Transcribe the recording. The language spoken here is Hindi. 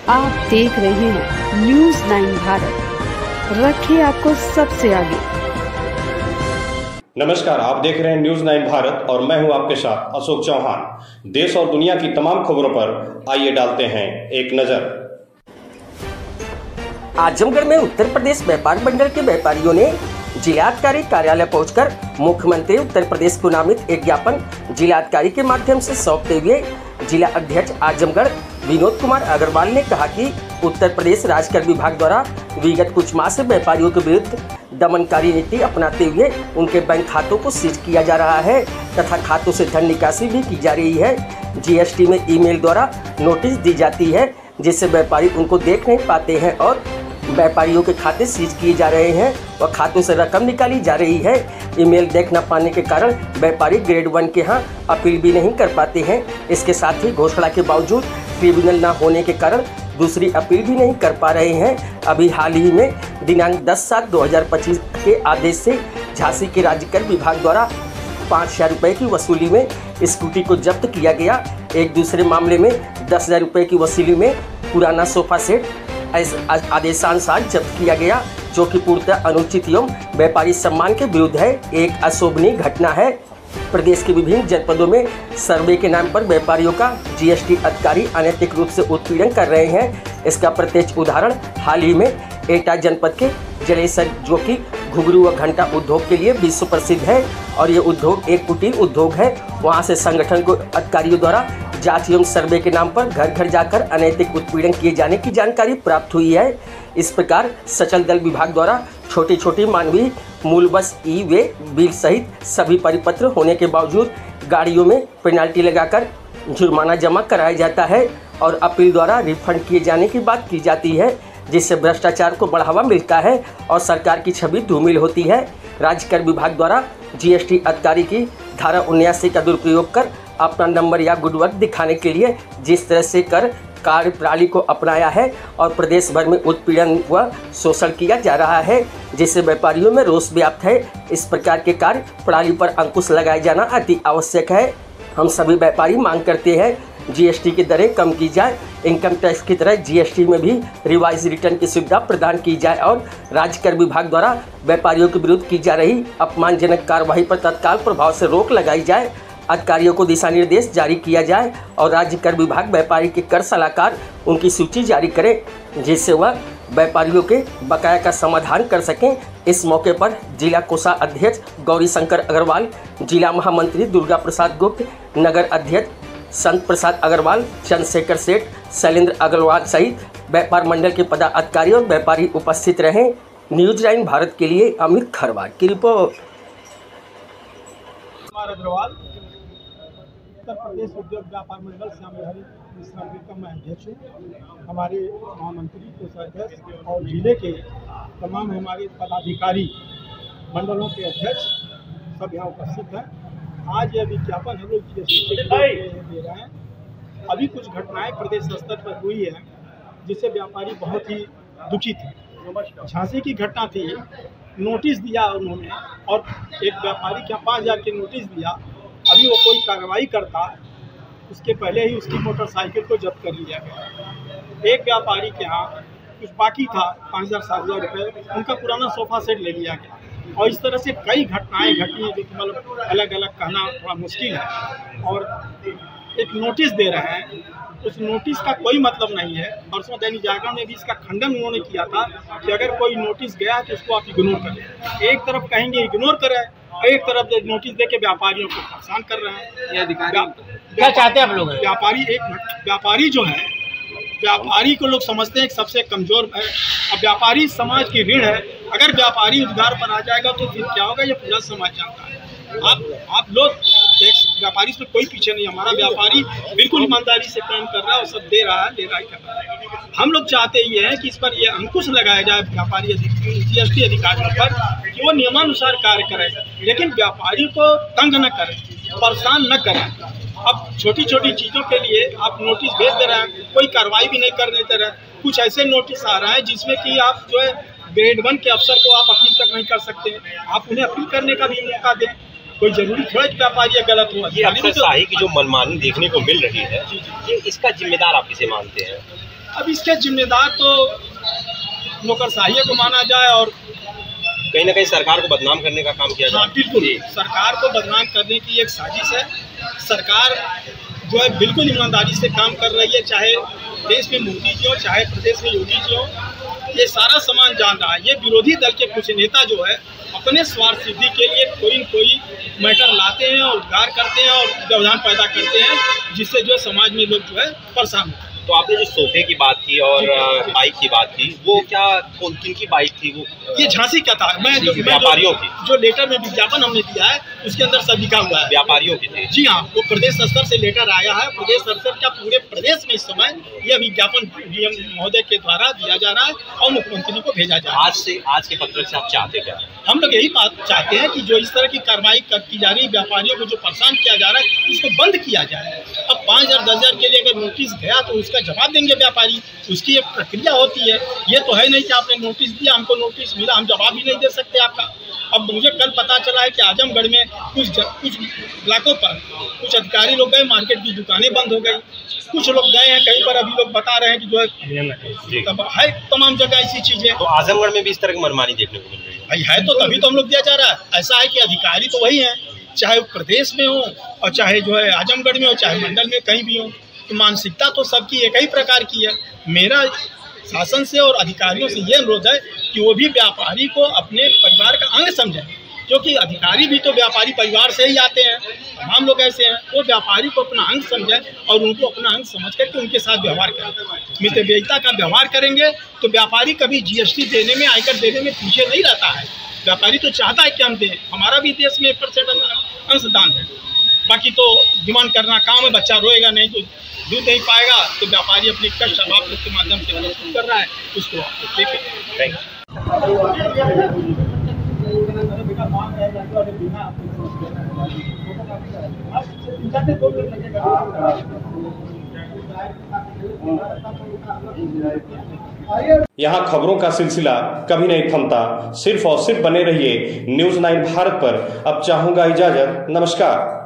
आप देख रहे हैं न्यूज 9 भारत, रखे आपको सबसे आगे। नमस्कार, आप देख रहे हैं न्यूज 9 भारत और मैं हूं आपके साथ अशोक चौहान। देश और दुनिया की तमाम खबरों पर आइए डालते हैं एक नजर। आजमगढ़ में उत्तर प्रदेश व्यापार मंडल के व्यापारियों ने जिलाधिकारी कार्यालय पहुंचकर मुख्यमंत्री उत्तर प्रदेश को नामित एक ज्ञापन जिलाधिकारी के माध्यम से सौंपते हुए जिला अध्यक्ष आजमगढ़ विनोद कुमार अग्रवाल ने कहा कि उत्तर प्रदेश राजकर विभाग द्वारा विगत कुछ माह से व्यापारियों के विरुद्ध दमनकारी नीति अपनाते हुए उनके बैंक खातों को सीज किया जा रहा है तथा खातों से धन निकासी भी की जा रही है। जीएसटी में ईमेल द्वारा नोटिस दी जाती है जिससे व्यापारी उनको देख नहीं पाते हैं और व्यापारियों के खाते सीज किए जा रहे हैं और खातों से रकम निकाली जा रही है। ईमेल देख न पाने के कारण व्यापारी ग्रेड 1 के यहाँ अपील भी नहीं कर पाते हैं। इसके साथ ही घोषणा के बावजूद ट्रिब्यूनल न होने के कारण दूसरी अपील भी नहीं कर पा रहे हैं। अभी हाल ही में दिनांक 10/7/2025 के आदेश से झांसी के राजकर विभाग द्वारा 5,000 रुपये की वसूली में स्कूटी को जब्त किया गया। एक दूसरे मामले में 10,000 रुपये की वसूली में पुराना सोफा सेट आदेशानुसार जब्त किया गया, जो कि पूर्णतः अनुचित एवं व्यापारी सम्मान के विरुद्ध है। एक अशोभनीय घटना है। प्रदेश के विभिन्न जनपदों में सर्वे के नाम पर व्यापारियों का जीएसटी अधिकारी अनैतिक रूप से उत्पीड़न कर रहे हैं। इसका प्रत्यक्ष उदाहरण हाल ही में एटा जनपद के जलेसर, जो कि घुघरू व घंटा उद्योग के लिए विश्व प्रसिद्ध है और ये उद्योग एक कुटीर उद्योग है। वहाँ से संगठन को अधिकारियों द्वारा जांच एवं सर्वे के नाम पर घर घर जाकर अनैतिक उत्पीड़न किए जाने की जानकारी प्राप्त हुई है। इस प्रकार सचल दल विभाग द्वारा छोटी छोटी मानवीय मूल बस ई वे बिल सहित सभी परिपत्र होने के बावजूद गाड़ियों में पेनाल्टी लगाकर जुर्माना जमा कराया जाता है और अपील द्वारा रिफंड किए जाने की बात की जाती है, जिससे भ्रष्टाचार को बढ़ावा मिलता है और सरकार की छवि धूमिल होती है। राज्य कर विभाग द्वारा जीएसटी अधिकारी की धारा 79 का दुरुपयोग कर अपना नंबर या गुडवर्क दिखाने के लिए जिस तरह से कर कार्य प्रणाली को अपनाया है और प्रदेश भर में उत्पीड़न व शोषण किया जा रहा है, जिससे व्यापारियों में रोष व्याप्त है। इस प्रकार के कार्य प्रणाली पर अंकुश लगाया जाना अति आवश्यक है। हम सभी व्यापारी मांग करते हैं जीएसटी की दरें कम की जाए, इनकम टैक्स की तरह जीएसटी में भी रिवाइज रिटर्न की सुविधा प्रदान की जाए और राज्य कर विभाग द्वारा व्यापारियों के विरुद्ध की जा रही अपमानजनक कार्रवाई पर तत्काल प्रभाव से रोक लगाई जाए। अधिकारियों को दिशा निर्देश जारी किया जाए और राज्य कर विभाग व्यापारी के कर सलाहकार उनकी सूची जारी करे, जिससे वह व्यापारियों के बकाया का समाधान कर सकें। इस मौके पर जिला कोषाध्यक्ष गौरी शंकर अग्रवाल, जिला महामंत्री दुर्गा प्रसाद गुप्त, नगर अध्यक्ष संत प्रसाद अग्रवाल, चंद्रशेखर सेठ, शैलेंद्र अग्रवाल सहित व्यापार मंडल के पदाधिकारी और व्यापारी उपस्थित रहे। न्यूज 9 भारत के लिए अमित खरवार की रिपोर्ट। उत्तर प्रदेश उद्योग व्यापार मंडल श्यामबिहारी मिश्रा का मैं अध्यक्ष हूँ। हमारे महामंत्री कोषाध्यक्ष और जिले के तमाम हमारे पदाधिकारी मंडलों के अध्यक्ष सब यहाँ उपस्थित हैं। आज यह विज्ञापन हम लोग जीएसटी के दे रहे हैं। अभी कुछ घटनाएं प्रदेश स्तर पर हुई है जिससे व्यापारी बहुत ही दुखी थे। झांसी की घटना थी, नोटिस दिया उन्होंने और एक व्यापारी के 5,000 की नोटिस दिया। अभी वो कोई कार्रवाई करता उसके पहले ही उसकी मोटरसाइकिल को जब्त कर लिया गया। एक व्यापारी के यहाँ कुछ बाकी था 5,000-7,000 रुपये, उनका पुराना सोफा सेट ले लिया गया और इस तरह से कई घटनाएं घटी हैं जो कि मतलब अलग अलग कहना थोड़ा मुश्किल है। और एक नोटिस दे रहे हैं, उस नोटिस का कोई मतलब नहीं है। परसों दैनिक जागरण में भी इसका खंडन उन्होंने किया था कि अगर कोई नोटिस गया है तो उसको आप इग्नोर करें। एक तरफ कहेंगे इग्नोर करें, एक तरफ नोटिस देके व्यापारियों को परेशान कर रहे हैं। ये अधिकारी क्या चाहते हैं आप लोग? व्यापारी जो है, व्यापारी को लोग समझते हैं कि सबसे कमजोर है। अब व्यापारी समाज की ऋण है। अगर व्यापारी उद्गार पर आ जाएगा तो फिर क्या होगा, ये पूरा समाज जानता है। आप लोग व्यापारी से कोई पीछे नहीं। हमारा व्यापारी बिल्कुल ईमानदारी से काम कर रहा है और सब दे रहा है, ले रहा है। हम लोग चाहते ये हैं कि इस पर ये अंकुश लगाया जाए व्यापारी जीएसटी अधिकारियों पर कि वो नियमानुसार कार्य करें, लेकिन व्यापारी को तंग न करें, परेशान न करें। अब छोटी छोटी चीज़ों के लिए आप नोटिस भेज दे रहे हैं, कोई कार्रवाई भी नहीं करने दे रहे। कुछ ऐसे नोटिस आ रहा है जिसमें कि आप जो है ग्रेड 1 के अफसर को आप अपील तक नहीं कर सकते। आप उन्हें अपील करने का भी मौका दें। कोई जरूरी थोड़ा कि व्यापारी गलत हुआ। ये अफसरशाही की जो मनमानी देखने को मिल रही है, ये इसका जिम्मेदार आप किसे मानते हैं? अब इसके जिम्मेदार तो नौकरशाही को माना जाए और कहीं ना कहीं सरकार को बदनाम करने का काम किया जाए। हाँ बिल्कुल, सरकार को बदनाम करने की एक साजिश है। सरकार जो है बिल्कुल ईमानदारी से काम कर रही है, चाहे देश में मोदी जी हो चाहे प्रदेश में योगी जी हो, ये सारा सामान जान रहा है। ये विरोधी दल के कुछ नेता जो है अपने स्वार्थ सिद्धि के लिए कोई न कोई मैटर लाते हैं और उद्गार करते हैं और व्यवधान पैदा करते हैं, जिससे जो समाज में लोग जो है परेशान होते हैं। तो आपने जो सोफे की बात की और बाइक की बात की, वो क्या किन की बाइक थी? वो ये झांसी का था। व्यापारियों की जो लेटर में विज्ञापन हमने दिया है उसके अंदर सब लिखा हुआ है, व्यापारियों की थी। जी हाँ, वो प्रदेश स्तर से लेटर आया है। प्रदेश स्तर का पूरे प्रदेश में इस समय यह विज्ञापन डीएम महोदय के द्वारा दिया जा रहा है और मुख्यमंत्री को भेजा जा रहा है। आज के पत्र से आप चाहते क्या? हम लोग यही बात चाहते हैं कि जो इस तरह की कार्रवाई की जा रही है, व्यापारियों को जो परेशान किया जा रहा है, इसको बंद किया जाए। अब 5,000 10,000 के लिए अगर नोटिस गया तो उसका जवाब देंगे व्यापारी, उसकी एक प्रक्रिया होती है। ये तो है नहीं कि आपने नोटिस दिया, हमको नोटिस मिला, हम जवाब ही नहीं दे सकते आपका। अब मुझे कल पता चला है कि आजमगढ़ में कुछ इलाकों पर कुछ अधिकारी लोग गए, मार्केट की दुकानें बंद हो गई, कुछ लोग गए हैं कहीं पर, अभी लोग बता रहे हैं कि जो है तब है तमाम जगह ऐसी चीजें। तो आजमगढ़ में भी इस तरह की मनमानी देखने को मिल रही है भाई, है तो तभी तो हम लोग दिया जा रहा है। ऐसा है कि अधिकारी तो वही हैं, चाहे प्रदेश में हो और चाहे जो है आजमगढ़ में हो, चाहे मंडल में कहीं भी हो, तो मानसिकता तो सबकी एक ही प्रकार की है। मेरा शासन से और अधिकारियों से ये अनुरोध है कि वो भी व्यापारी को अपने परिवार का अंग समझें, क्योंकि अधिकारी भी तो व्यापारी परिवार से ही आते हैं, तमाम लोग ऐसे हैं। वो व्यापारी को अपना अंग समझें और उनको अपना अंग समझ करके उनके साथ व्यवहार करें। मितव्ययिता का व्यवहार करेंगे तो व्यापारी कभी जीएसटी देने में, आयकर देने में पीछे नहीं रहता है। व्यापारी तो चाहता है कि हम दें, हमारा भी देश में 1% अंशदान है। बाकी तो डिमांड करना काम है, बच्चा रोएगा नहीं तो दूध नहीं पाएगा, तो व्यापारी अपनी कष्ट आप लोग के माध्यम से प्रस्तुत कर रहा है, उसको देखें। Thank you. यहाँ खबरों का सिलसिला कभी नहीं थमता। सिर्फ और सिर्फ बने रहिए न्यूज़ 9 भारत पर। अब चाहूंगा इजाजत, नमस्कार।